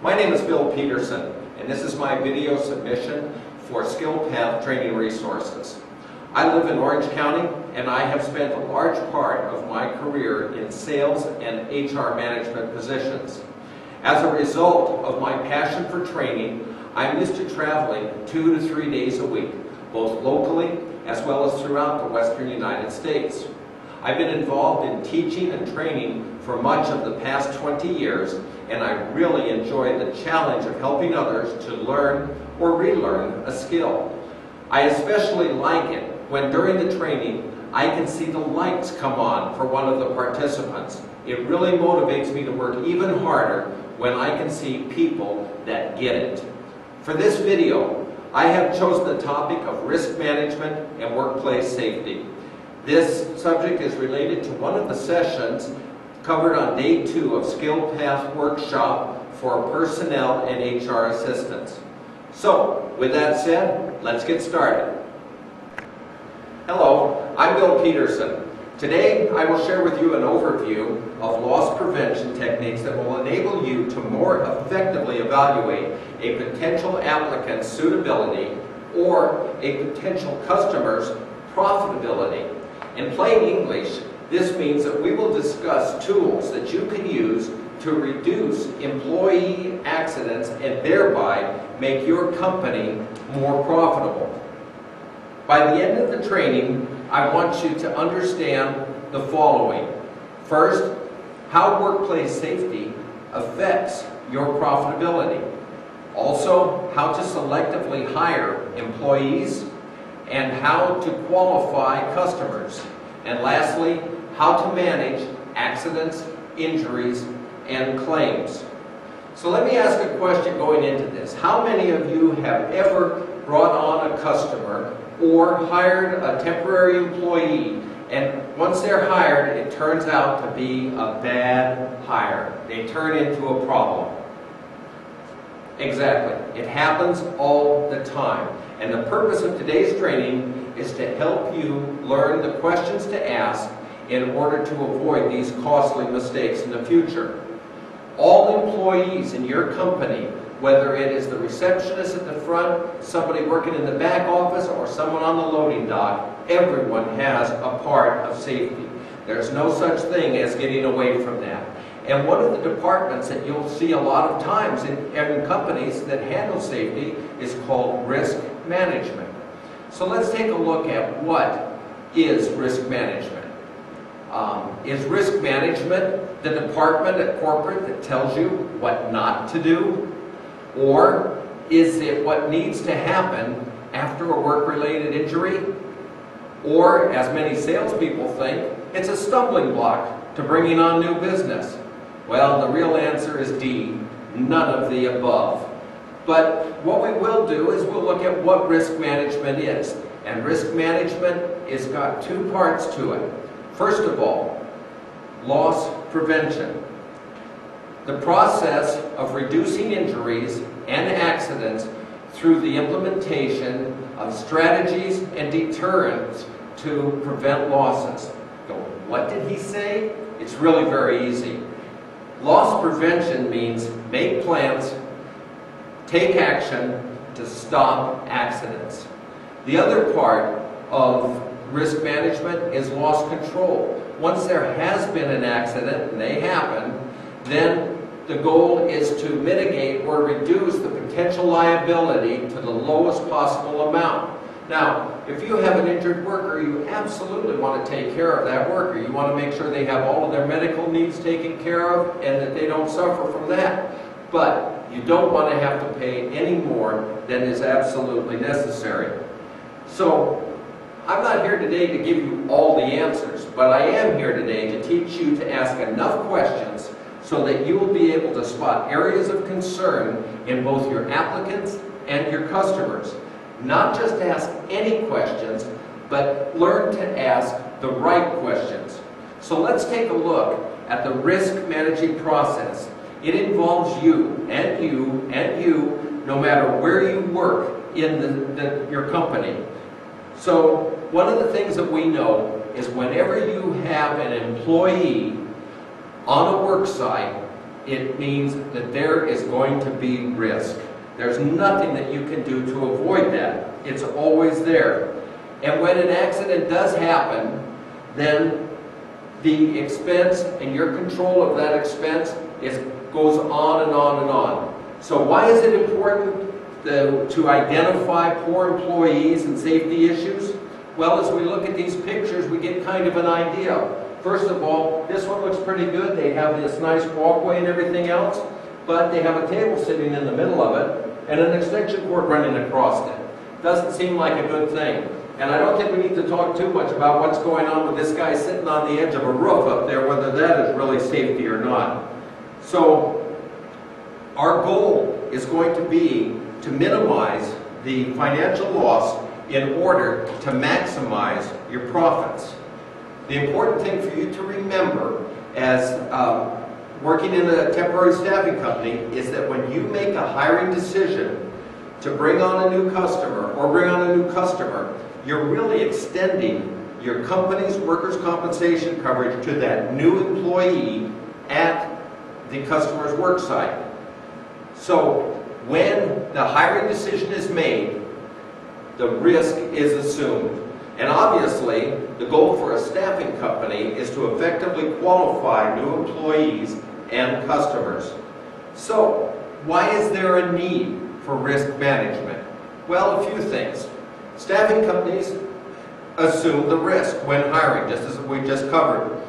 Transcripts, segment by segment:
My name is Bill Peterson, and this is my video submission for SkillPath Training Resources. I live in Orange County, and I have spent a large part of my career in sales and HR management positions. As a result of my passion for training, I'm used to traveling 2 to 3 days a week, both locally as well as throughout the Western United States. I've been involved in teaching and training for much of the past 20 years, and I really enjoy the challenge of helping others to learn or relearn a skill. I especially like it when during the training I can see the lights come on for one of the participants. It really motivates me to work even harder when I can see people that get it. For this video, I have chosen the topic of risk management and workplace safety. This subject is related to one of the sessions covered on day 2 of SkillPath Workshop for personnel and HR assistants. So, with that said, let's get started. Hello, I'm Bill Peterson. Today, I will share with you an overview of loss prevention techniques that will enable you to more effectively evaluate a potential applicant's suitability or a potential customer's profitability. In plain English, this means that we will discuss tools that you can use to reduce employee accidents and thereby make your company more profitable. By the end of the training, I want you to understand the following. First, how workplace safety affects your profitability. Also, how to selectively hire employees and how to qualify customers. And lastly, how to manage accidents, injuries, and claims. So let me ask a question going into this. How many of you have ever brought on a customer or hired a temporary employee, and once they're hired, it turns out to be a bad hire? They turn into a problem. Exactly. It happens all the time. And the purpose of today's training is to help you learn the questions to ask in order to avoid these costly mistakes in the future. All employees in your company, whether it is the receptionist at the front, somebody working in the back office, or someone on the loading dock, everyone has a part of safety. There's no such thing as getting away from that. And one of the departments that you'll see a lot of times in companies that handle safety is called risk management. So let's take a look at what is risk management. Is risk management the department at corporate that tells you what not to do? Or is it what needs to happen after a work-related injury? Or, as many salespeople think, it's a stumbling block to bringing on new business. Well, the real answer is D, none of the above. But what we will do is we'll look at what risk management is. And risk management has got 2 parts to it. First of all, loss prevention. The process of reducing injuries and accidents through the implementation of strategies and deterrents to prevent losses. What did he say? It's really very easy. Loss prevention means make plans, take action to stop accidents. The other part of risk management is loss control. Once there has been an accident, and they happen, then the goal is to mitigate or reduce the potential liability to the lowest possible amount. Now, if you have an injured worker, you absolutely want to take care of that worker. You want to make sure they have all of their medical needs taken care of and that they don't suffer from that. But you don't want to have to pay any more than is absolutely necessary. So, I'm not here today to give you all the answers, but I am here today to teach you to ask enough questions so that you will be able to spot areas of concern in both your applicants and your customers. Not just ask any questions, but learn to ask the right questions. So let's take a look at the risk managing process. It involves you and you and you, no matter where you work in your company. So one of the things that we know is whenever you have an employee on a work site, it means that there is going to be risk. There's nothing that you can do to avoid that. It's always there. And when an accident does happen, then the expense and your control of that expense goes on and on and on. So why is it important to identify poor employees and safety issues? Well, as we look at these pictures, we get kind of an idea. First of all, this one looks pretty good. They have this nice walkway and everything else, but they have a table sitting in the middle of it and an extension cord running across it. Doesn't seem like a good thing. And I don't think we need to talk too much about what's going on with this guy sitting on the edge of a roof up there, whether that is really safety or not. So our goal is going to be to minimize the financial loss in order to maximize your profits. The important thing for you to remember as working in a temporary staffing company is that when you make a hiring decision to bring on a new customer or bring on a new customer, you're really extending your company's workers' compensation coverage to that new employee at the customer's work site. So when the hiring decision is made, the risk is assumed. And obviously, the goal for a staffing company is to effectively qualify new employees and customers. So, why is there a need for risk management? Well, a few things. Staffing companies assume the risk when hiring, just as we just covered.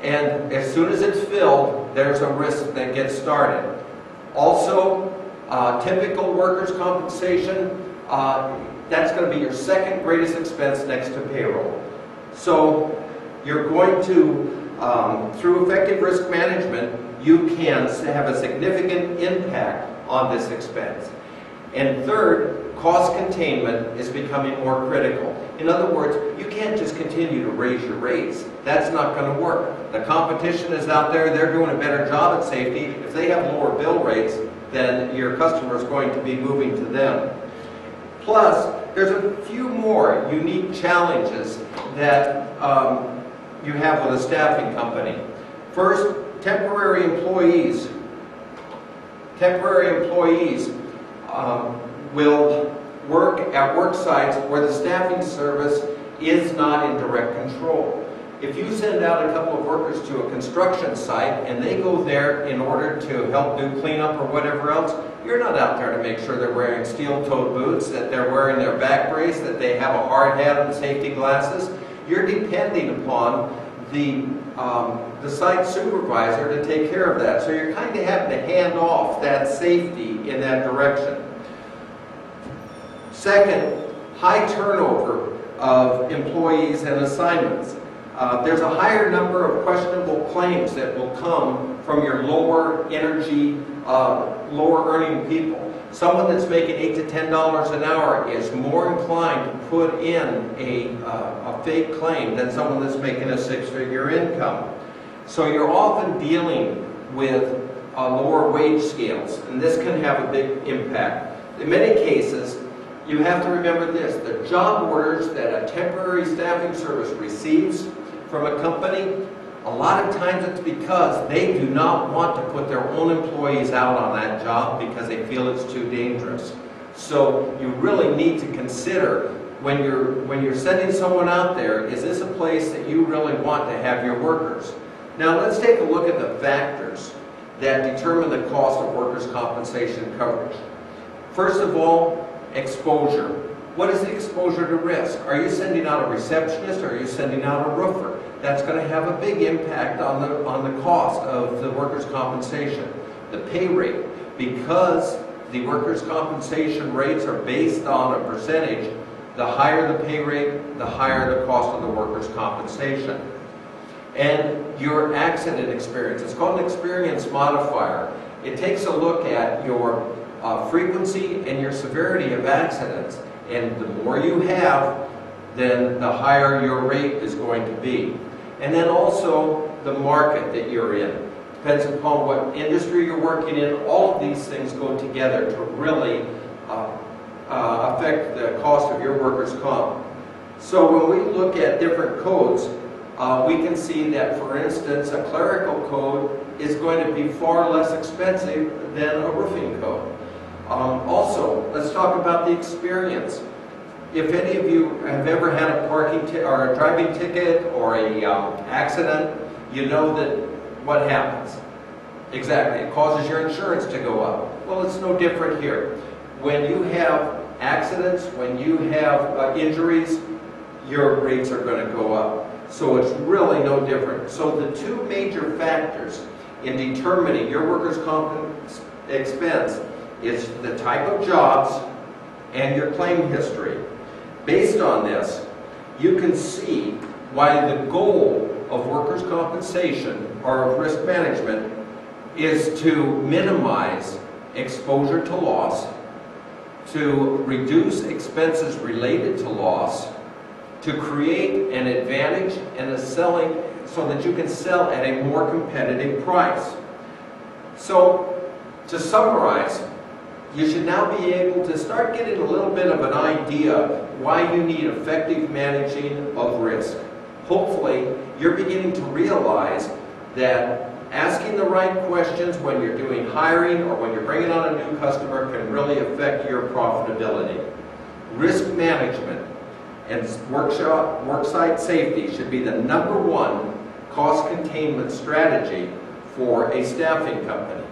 And as soon as it's filled, there's a risk that gets started. Also, typical workers' compensation, that's going to be your second greatest expense next to payroll. So you're going to, through effective risk management, you can have a significant impact on this expense. And third, cost containment is becoming more critical. In other words, you can't just continue to raise your rates. That's not going to work. The competition is out there. They're doing a better job at safety. If they have lower bill rates, then your customer is going to be moving to them. Plus, there's a few more unique challenges that you have with a staffing company. First, temporary employees. Temporary employees will work at work sites where the staffing service is not in direct control. If you send out a couple of workers to a construction site and they go there in order to help do cleanup or whatever else, you're not out there to make sure they're wearing steel-toed boots, that they're wearing their back brace, that they have a hard hat and safety glasses. You're depending upon the site supervisor to take care of that. So you're kind of having to hand off that safety in that direction. Second, high turnover of employees and assignments. There's a higher number of questionable claims that will come from your lower energy, lower earning people. Someone that's making $8 to $10 an hour is more inclined to put in a fake claim than someone that's making a six-figure income. So you're often dealing with lower wage scales, and this can have a big impact. In many cases, you have to remember this: the job orders that a temporary staffing service receives from a company, a lot of times it's because they do not want to put their own employees out on that job because they feel it's too dangerous. So you really need to consider when you're sending someone out there, is this a place that you really want to have your workers? Now let's take a look at the factors that determine the cost of workers' compensation coverage. First of all, exposure. What is the exposure to risk? Are you sending out a receptionist or are you sending out a roofer? That's going to have a big impact on the cost of the workers' compensation. The pay rate, because the workers' compensation rates are based on a percentage, the higher the pay rate, the higher the cost of the workers' compensation. And your accident experience. It's called an experience modifier. It takes a look at your frequency and your severity of accidents. And the more you have, then the higher your rate is going to be. And then also the market that you're in. Depends upon what industry you're working in. All of these things go together to really affect the cost of your workers' comp. So when we look at different codes, we can see that, for instance, a clerical code is going to be far less expensive than a roofing code. Also, let's talk about the experience. If any of you have ever had a or a driving ticket or a accident, you know that what happens. Exactly, it causes your insurance to go up. Well, it's no different here. When you have accidents, when you have injuries, your rates are going to go up. So it's really no different. So the two major factors in determining your workers' comp expense is the type of jobs and your claim history. Based on this, you can see why the goal of workers' compensation or of risk management is to minimize exposure to loss, to reduce expenses related to loss, to create an advantage and a selling so that you can sell at a more competitive price. So, to summarize, you should now be able to start getting a little bit of an idea why you need effective managing of risk. Hopefully, you're beginning to realize that asking the right questions when you're doing hiring or when you're bringing on a new customer can really affect your profitability. Risk management and worksite safety should be the #1 cost containment strategy for a staffing company.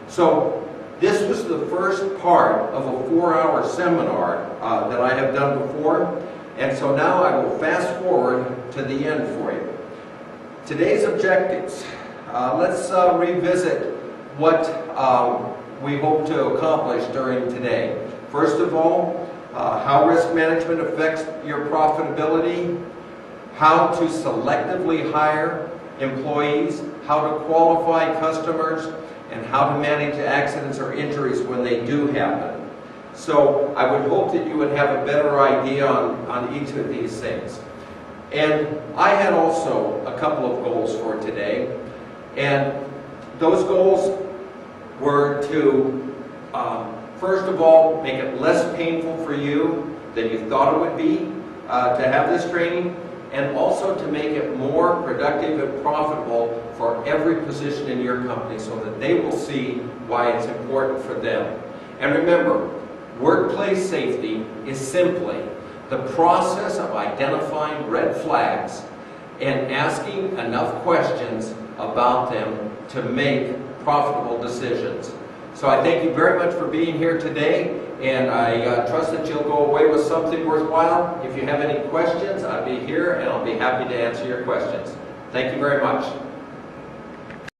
So this was the first part of a 4-hour seminar that I have done before, and so now I will fast forward to the end for you. Today's objectives. Let's revisit what we hope to accomplish during today. First of all, how risk management affects your profitability, how to selectively hire employees, how to qualify customers, and how to manage accidents or injuries when they do happen. So I would hope that you would have a better idea on each of these things. And I had also a couple of goals for today, and those goals were to first of all, make it less painful for you than you thought it would be to have this training, and also to make it more productive and profitable for every position in your company so that they will see why it's important for them. And remember, workplace safety is simply the process of identifying red flags and asking enough questions about them to make profitable decisions. So I thank you very much for being here today, and I trust that you'll go away with something worthwhile. If you have any questions, I'll be here and I'll be happy to answer your questions. Thank you very much.